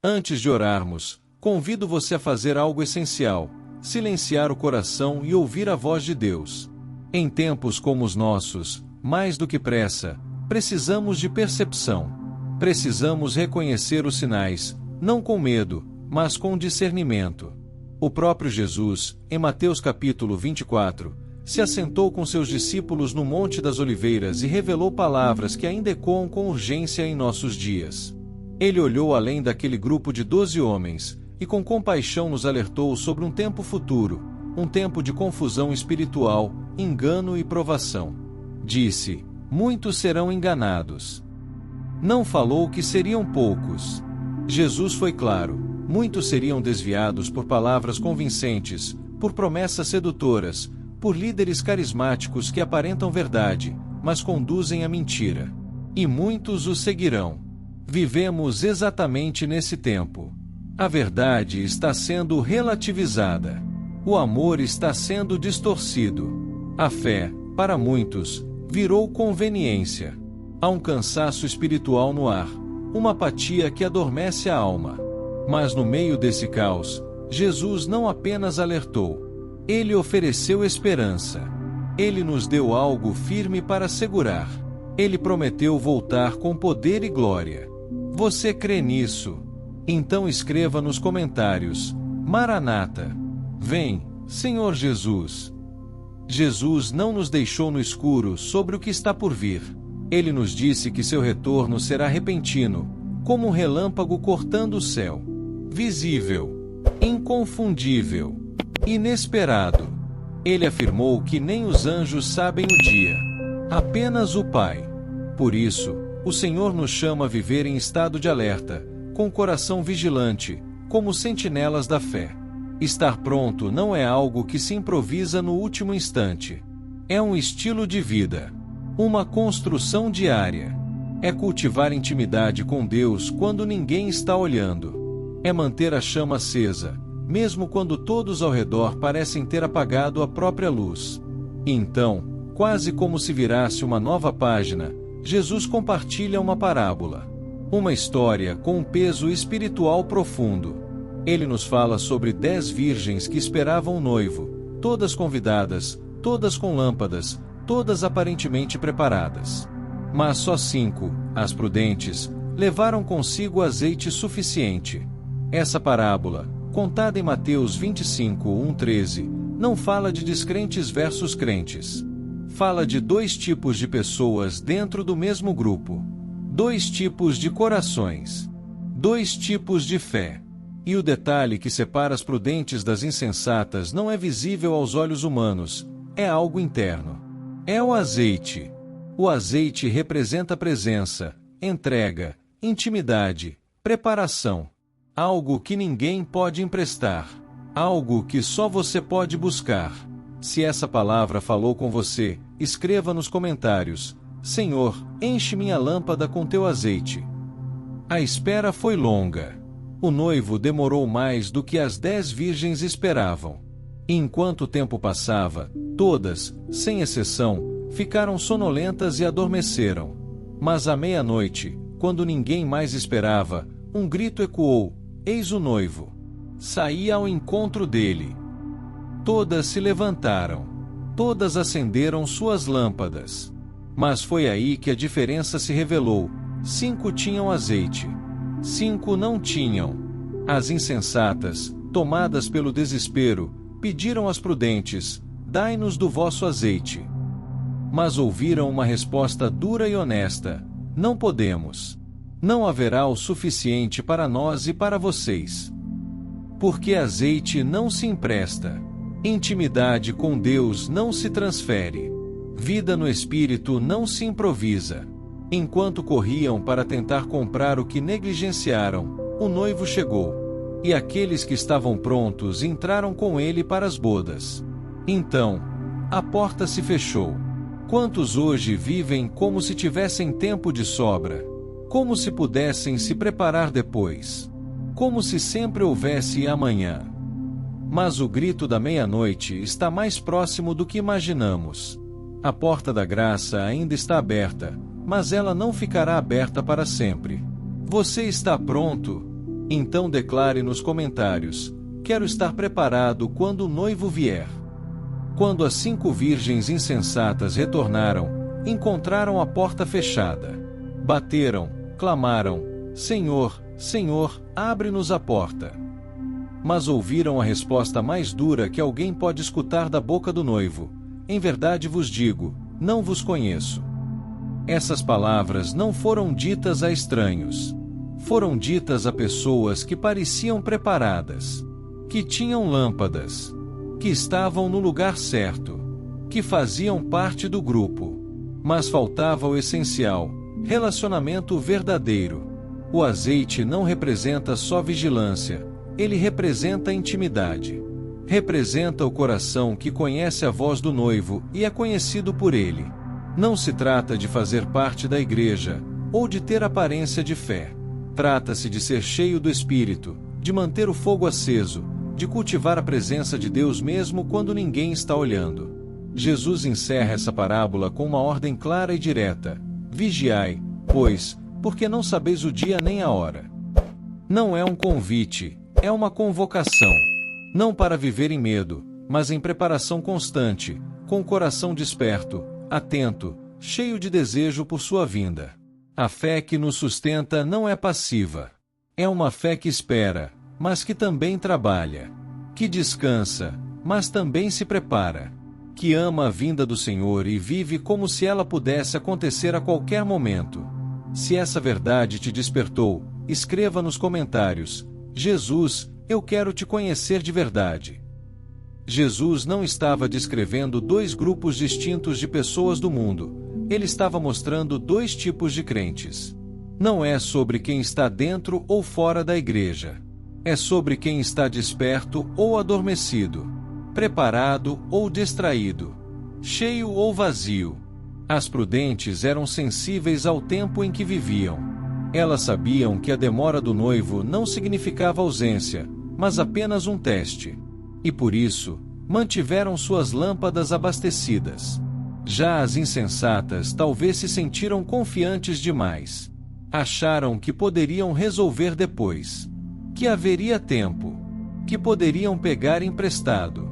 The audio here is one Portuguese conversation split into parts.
Antes de orarmos, convido você a fazer algo essencial: silenciar o coração e ouvir a voz de Deus. Em tempos como os nossos, mais do que pressa, precisamos de percepção. Precisamos reconhecer os sinais, não com medo, mas com discernimento. O próprio Jesus, em Mateus capítulo 24, se assentou com seus discípulos no Monte das Oliveiras e revelou palavras que ainda ecoam com urgência em nossos dias. Ele olhou além daquele grupo de 12 homens, e com compaixão nos alertou sobre um tempo futuro, um tempo de confusão espiritual, engano e provação. Disse: muitos serão enganados. Não falou que seriam poucos. Jesus foi claro: muitos seriam desviados por palavras convincentes, por promessas sedutoras, por líderes carismáticos que aparentam verdade, mas conduzem a mentira. E muitos os seguirão. Vivemos exatamente nesse tempo. A verdade está sendo relativizada. O amor está sendo distorcido. A fé, para muitos, virou conveniência. Há um cansaço espiritual no ar, uma apatia que adormece a alma. Mas no meio desse caos, Jesus não apenas alertou. Ele ofereceu esperança. Ele nos deu algo firme para segurar. Ele prometeu voltar com poder e glória. Você crê nisso? Então escreva nos comentários: Maranata. Vem, Senhor Jesus. Jesus não nos deixou no escuro sobre o que está por vir. Ele nos disse que seu retorno será repentino, como um relâmpago cortando o céu. Visível, inconfundível, inesperado. Ele afirmou que nem os anjos sabem o dia, apenas o Pai. Por isso, o Senhor nos chama a viver em estado de alerta, com o coração vigilante, como sentinelas da fé. Estar pronto não é algo que se improvisa no último instante. É um estilo de vida, uma construção diária. É cultivar intimidade com Deus quando ninguém está olhando. É manter a chama acesa, mesmo quando todos ao redor parecem ter apagado a própria luz. E então, quase como se virasse uma nova página, Jesus compartilha uma parábola. Uma história com um peso espiritual profundo. Ele nos fala sobre 10 virgens que esperavam o noivo, todas convidadas, todas com lâmpadas, todas aparentemente preparadas. Mas só 5, as prudentes, levaram consigo azeite suficiente. Essa parábola, contada em Mateus 25, 1-13, não fala de descrentes versus crentes. Fala de 2 tipos de pessoas dentro do mesmo grupo. 2 tipos de corações. 2 tipos de fé. E o detalhe que separa as prudentes das insensatas não é visível aos olhos humanos, é algo interno. É o azeite. O azeite representa presença, entrega, intimidade, preparação. Algo que ninguém pode emprestar. Algo que só você pode buscar. Se essa palavra falou com você, escreva nos comentários: Senhor, enche minha lâmpada com teu azeite. A espera foi longa. O noivo demorou mais do que as 10 virgens esperavam. E enquanto o tempo passava, todas, sem exceção, ficaram sonolentas e adormeceram. Mas à meia-noite, quando ninguém mais esperava, um grito ecoou: eis o noivo. Saí ao encontro dele. Todas se levantaram. Todas acenderam suas lâmpadas. Mas foi aí que a diferença se revelou: 5 tinham azeite. 5 não tinham. As insensatas, tomadas pelo desespero, pediram às prudentes: dai-nos do vosso azeite. Mas ouviram uma resposta dura e honesta: não podemos. Não haverá o suficiente para nós e para vocês. Porque azeite não se empresta. Intimidade com Deus não se transfere. Vida no Espírito não se improvisa. Enquanto corriam para tentar comprar o que negligenciaram, o noivo chegou. E aqueles que estavam prontos entraram com ele para as bodas. Então, a porta se fechou. Quantos hoje vivem como se tivessem tempo de sobra? Como se pudessem se preparar depois? Como se sempre houvesse amanhã? Mas o grito da meia-noite está mais próximo do que imaginamos. A porta da graça ainda está aberta, mas ela não ficará aberta para sempre. Você está pronto? Então declare nos comentários: quero estar preparado quando o noivo vier. Quando as 5 virgens insensatas retornaram, encontraram a porta fechada. Bateram, clamaram: Senhor, Senhor, abre-nos a porta. Mas ouviram a resposta mais dura que alguém pode escutar da boca do noivo: em verdade vos digo, não vos conheço. Essas palavras não foram ditas a estranhos. Foram ditas a pessoas que pareciam preparadas, que tinham lâmpadas, que estavam no lugar certo, que faziam parte do grupo. Mas faltava o essencial: relacionamento verdadeiro. O azeite não representa só vigilância, ele representa intimidade. Representa o coração que conhece a voz do noivo e é conhecido por ele. Não se trata de fazer parte da igreja, ou de ter aparência de fé. Trata-se de ser cheio do Espírito, de manter o fogo aceso, de cultivar a presença de Deus mesmo quando ninguém está olhando. Jesus encerra essa parábola com uma ordem clara e direta: vigiai, pois, porque não sabeis o dia nem a hora. Não é um convite, é uma convocação. Não para viver em medo, mas em preparação constante, com o coração desperto, atento, cheio de desejo por sua vinda. A fé que nos sustenta não é passiva. É uma fé que espera, mas que também trabalha. Que descansa, mas também se prepara. Que ama a vinda do Senhor e vive como se ela pudesse acontecer a qualquer momento. Se essa verdade te despertou, escreva nos comentários: Jesus, eu quero te conhecer de verdade. Jesus não estava descrevendo 2 grupos distintos de pessoas do mundo. Ele estava mostrando 2 tipos de crentes. Não é sobre quem está dentro ou fora da igreja. É sobre quem está desperto ou adormecido, preparado ou distraído, cheio ou vazio. As prudentes eram sensíveis ao tempo em que viviam. Elas sabiam que a demora do noivo não significava ausência, mas apenas um teste. E por isso, mantiveram suas lâmpadas abastecidas. Já as insensatas talvez se sentiram confiantes demais. Acharam que poderiam resolver depois, que haveria tempo, que poderiam pegar emprestado.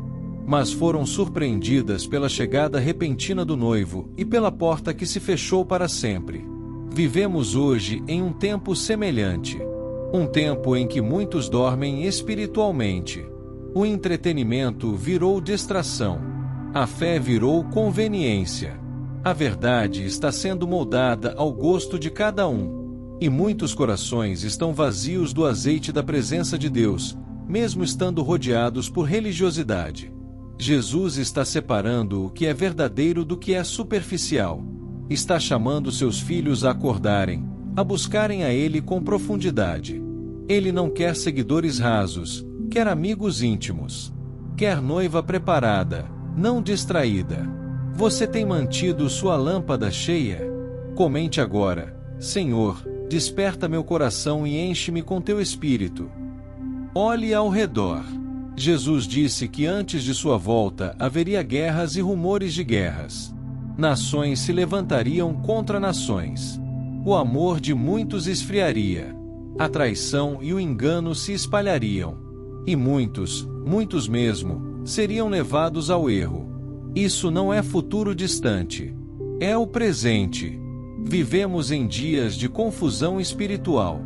Mas foram surpreendidas pela chegada repentina do noivo e pela porta que se fechou para sempre. Vivemos hoje em um tempo semelhante. Um tempo em que muitos dormem espiritualmente. O entretenimento virou distração. A fé virou conveniência. A verdade está sendo moldada ao gosto de cada um. E muitos corações estão vazios do azeite da presença de Deus, mesmo estando rodeados por religiosidade. Jesus está separando o que é verdadeiro do que é superficial. Está chamando seus filhos a acordarem, a buscarem a Ele com profundidade. Ele não quer seguidores rasos, quer amigos íntimos. Quer noiva preparada, não distraída. Você tem mantido sua lâmpada cheia? Comente agora: Senhor, desperta meu coração e enche-me com teu espírito. Olhe ao redor. Jesus disse que antes de sua volta haveria guerras e rumores de guerras. Nações se levantariam contra nações. O amor de muitos esfriaria. A traição e o engano se espalhariam. E muitos, muitos mesmo, seriam levados ao erro. Isso não é futuro distante. É o presente. Vivemos em dias de confusão espiritual.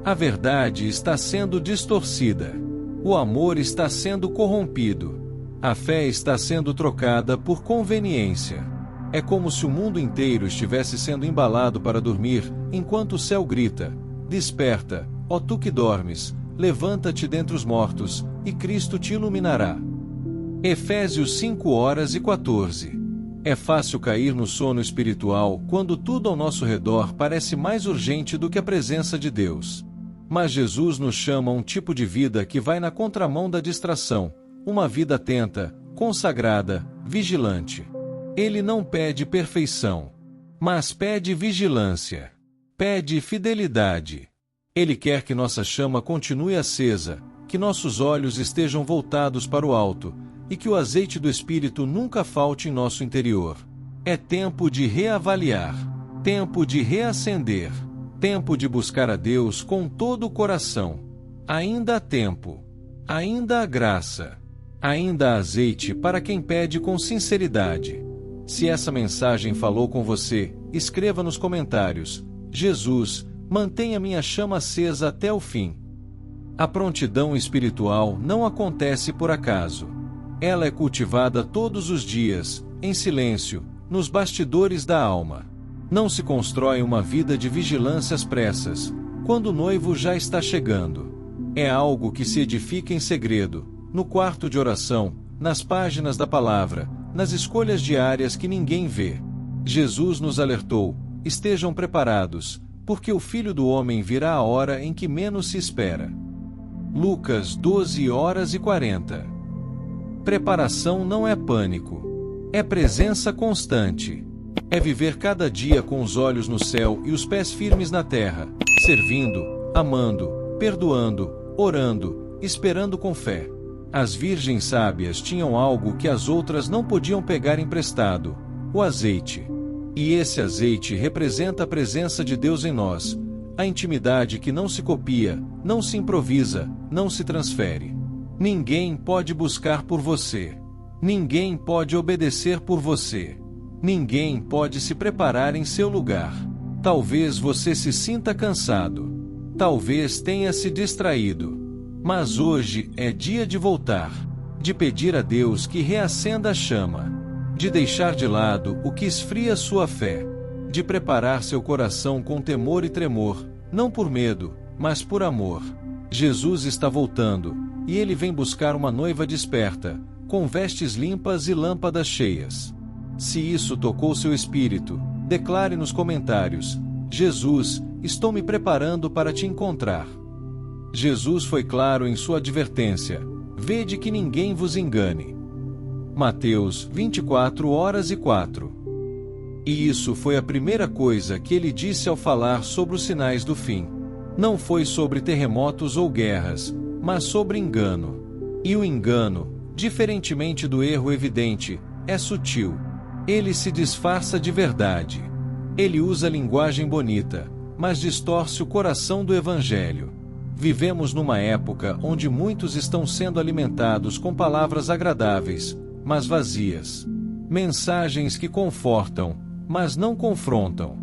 A verdade está sendo distorcida. O amor está sendo corrompido. A fé está sendo trocada por conveniência. É como se o mundo inteiro estivesse sendo embalado para dormir, enquanto o céu grita: desperta, ó tu que dormes, levanta-te dentre os mortos, e Cristo te iluminará. Efésios 5:14. É fácil cair no sono espiritual quando tudo ao nosso redor parece mais urgente do que a presença de Deus. Mas Jesus nos chama a um tipo de vida que vai na contramão da distração, uma vida atenta, consagrada, vigilante. Ele não pede perfeição, mas pede vigilância. Pede fidelidade. Ele quer que nossa chama continue acesa, que nossos olhos estejam voltados para o alto, e que o azeite do Espírito nunca falte em nosso interior. É tempo de reavaliar, tempo de reacender, tempo de buscar a Deus com todo o coração. Ainda há tempo. Ainda há graça. Ainda há azeite para quem pede com sinceridade. Se essa mensagem falou com você, escreva nos comentários: Jesus, mantenha minha chama acesa até o fim. A prontidão espiritual não acontece por acaso. Ela é cultivada todos os dias, em silêncio, nos bastidores da alma. Não se constrói uma vida de vigilância às pressas, quando o noivo já está chegando. É algo que se edifica em segredo, no quarto de oração, nas páginas da palavra, nas escolhas diárias que ninguém vê. Jesus nos alertou: estejam preparados, porque o Filho do Homem virá a hora em que menos se espera. Lucas 12h40. Preparação não é pânico. É presença constante. É viver cada dia com os olhos no céu e os pés firmes na terra, servindo, amando, perdoando, orando, esperando com fé. As virgens sábias tinham algo que as outras não podiam pegar emprestado: o azeite. E esse azeite representa a presença de Deus em nós, a intimidade que não se copia, não se improvisa, não se transfere. Ninguém pode buscar por você. Ninguém pode obedecer por você. Ninguém pode se preparar em seu lugar. Talvez você se sinta cansado. Talvez tenha se distraído. Mas hoje é dia de voltar, de pedir a Deus que reacenda a chama, de deixar de lado o que esfria sua fé, de preparar seu coração com temor e tremor, não por medo, mas por amor. Jesus está voltando, e ele vem buscar uma noiva desperta, com vestes limpas e lâmpadas cheias. Se isso tocou seu espírito, declare nos comentários: Jesus, estou me preparando para te encontrar. Jesus foi claro em sua advertência: vede que ninguém vos engane. Mateus 24h04. E isso foi a primeira coisa que ele disse ao falar sobre os sinais do fim. Não foi sobre terremotos ou guerras, mas sobre engano. E o engano, diferentemente do erro evidente, é sutil. Ele se disfarça de verdade. Ele usa linguagem bonita, mas distorce o coração do Evangelho. Vivemos numa época onde muitos estão sendo alimentados com palavras agradáveis, mas vazias. Mensagens que confortam, mas não confrontam.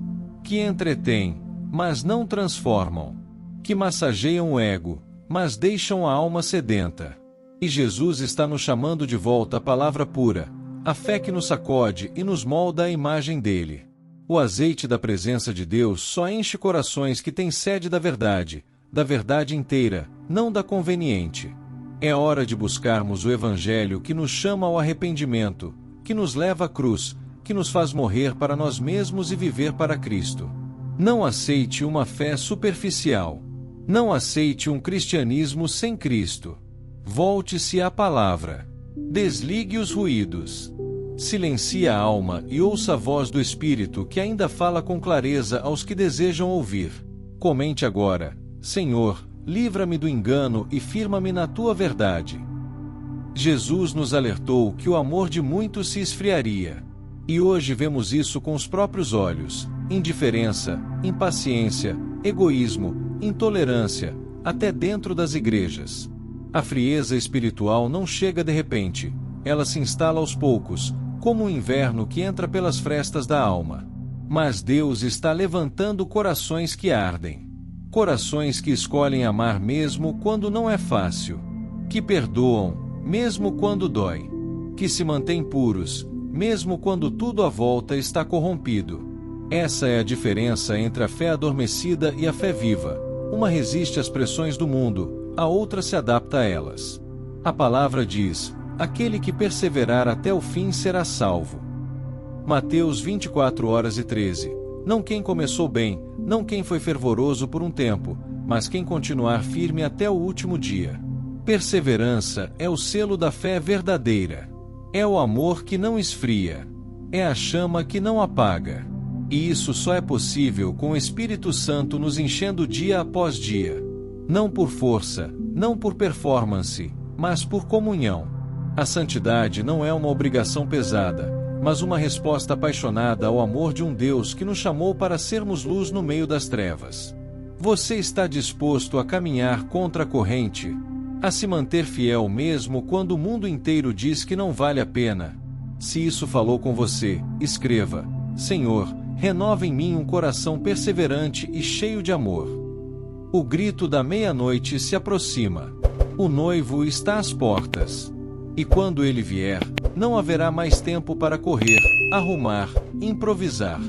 Que entretêm, mas não transformam. Que massageiam o ego, mas deixam a alma sedenta. E Jesus está nos chamando de volta à palavra pura, a fé que nos sacode e nos molda à imagem dele. O azeite da presença de Deus só enche corações que têm sede da verdade inteira, não da conveniente. É hora de buscarmos o Evangelho que nos chama ao arrependimento, que nos leva à cruz, que nos faz morrer para nós mesmos e viver para Cristo. Não aceite uma fé superficial. Não aceite um cristianismo sem Cristo. Volte-se à palavra. Desligue os ruídos. Silencie a alma e ouça a voz do Espírito que ainda fala com clareza aos que desejam ouvir. Comente agora: Senhor, livra-me do engano e firma-me na tua verdade. Jesus nos alertou que o amor de muitos se esfriaria. E hoje vemos isso com os próprios olhos: indiferença, impaciência, egoísmo, intolerância, até dentro das igrejas. A frieza espiritual não chega de repente, ela se instala aos poucos, como o inverno que entra pelas frestas da alma. Mas Deus está levantando corações que ardem. Corações que escolhem amar mesmo quando não é fácil. Que perdoam, mesmo quando dói. Que se mantêm puros, mesmo quando tudo à volta está corrompido. Essa é a diferença entre a fé adormecida e a fé viva. Uma resiste às pressões do mundo, a outra se adapta a elas. A palavra diz: aquele que perseverar até o fim será salvo. Mateus 24h13. Não quem começou bem, não quem foi fervoroso por um tempo, mas quem continuar firme até o último dia. Perseverança é o selo da fé verdadeira. É o amor que não esfria. É a chama que não apaga. E isso só é possível com o Espírito Santo nos enchendo dia após dia. Não por força, não por performance, mas por comunhão. A santidade não é uma obrigação pesada, mas uma resposta apaixonada ao amor de um Deus que nos chamou para sermos luz no meio das trevas. Você está disposto a caminhar contra a corrente? A se manter fiel mesmo quando o mundo inteiro diz que não vale a pena? Se isso falou com você, escreva: Senhor, renova em mim um coração perseverante e cheio de amor. O grito da meia-noite se aproxima. O noivo está às portas. E quando ele vier, não haverá mais tempo para correr, arrumar, improvisar.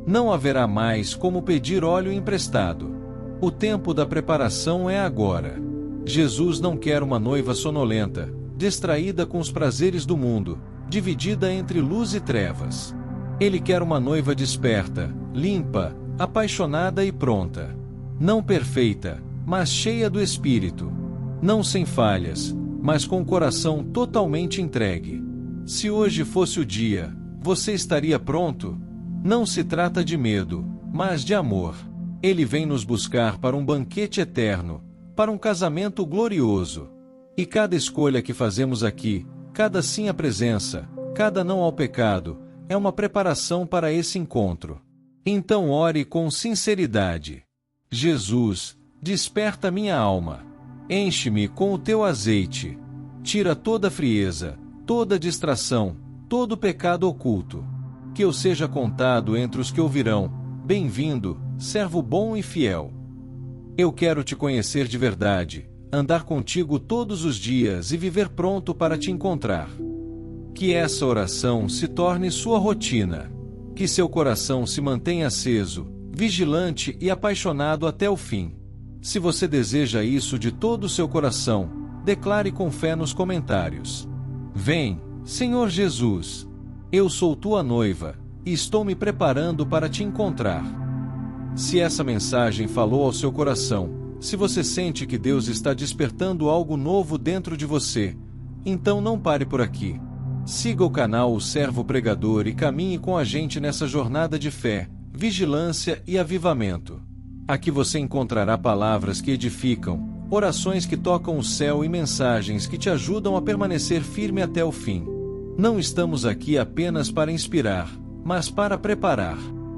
Não haverá mais como pedir óleo emprestado. O tempo da preparação é agora. Jesus não quer uma noiva sonolenta, distraída com os prazeres do mundo, dividida entre luz e trevas. Ele quer uma noiva desperta, limpa, apaixonada e pronta. Não perfeita, mas cheia do Espírito. Não sem falhas, mas com o coração totalmente entregue. Se hoje fosse o dia, você estaria pronto? Não se trata de medo, mas de amor. Ele vem nos buscar para um banquete eterno, para um casamento glorioso. E cada escolha que fazemos aqui, cada sim à presença, cada não ao pecado, é uma preparação para esse encontro. Então ore com sinceridade. Jesus, desperta minha alma. Enche-me com o teu azeite. Tira toda a frieza, toda a distração, todo o pecado oculto. Que eu seja contado entre os que ouvirão: bem-vindo, servo bom e fiel. Eu quero te conhecer de verdade, andar contigo todos os dias e viver pronto para te encontrar. Que essa oração se torne sua rotina. Que seu coração se mantenha aceso, vigilante e apaixonado até o fim. Se você deseja isso de todo o seu coração, declare com fé nos comentários: Vem, Senhor Jesus. Eu sou tua noiva, e estou me preparando para te encontrar. Se essa mensagem falou ao seu coração, se você sente que Deus está despertando algo novo dentro de você, então não pare por aqui. Siga o canal O Servo Pregador e caminhe com a gente nessa jornada de fé, vigilância e avivamento. Aqui você encontrará palavras que edificam, orações que tocam o céu e mensagens que te ajudam a permanecer firme até o fim. Não estamos aqui apenas para inspirar, mas para preparar.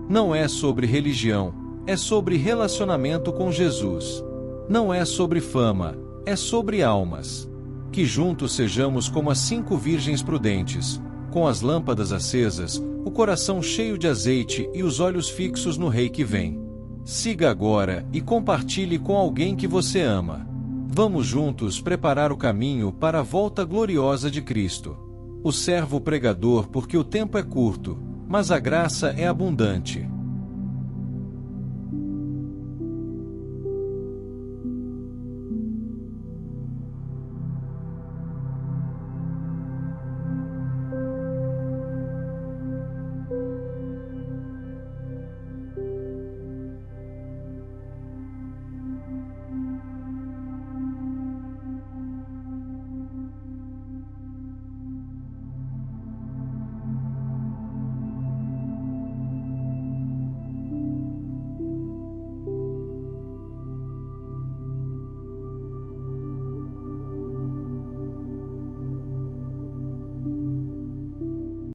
Não é sobre religião, é sobre relacionamento com Jesus. Não é sobre fama, é sobre almas. Que juntos sejamos como as 5 virgens prudentes, com as lâmpadas acesas, o coração cheio de azeite e os olhos fixos no Rei que vem. Siga agora e compartilhe com alguém que você ama. Vamos juntos preparar o caminho para a volta gloriosa de Cristo. O servo pregador, porque o tempo é curto, mas a graça é abundante.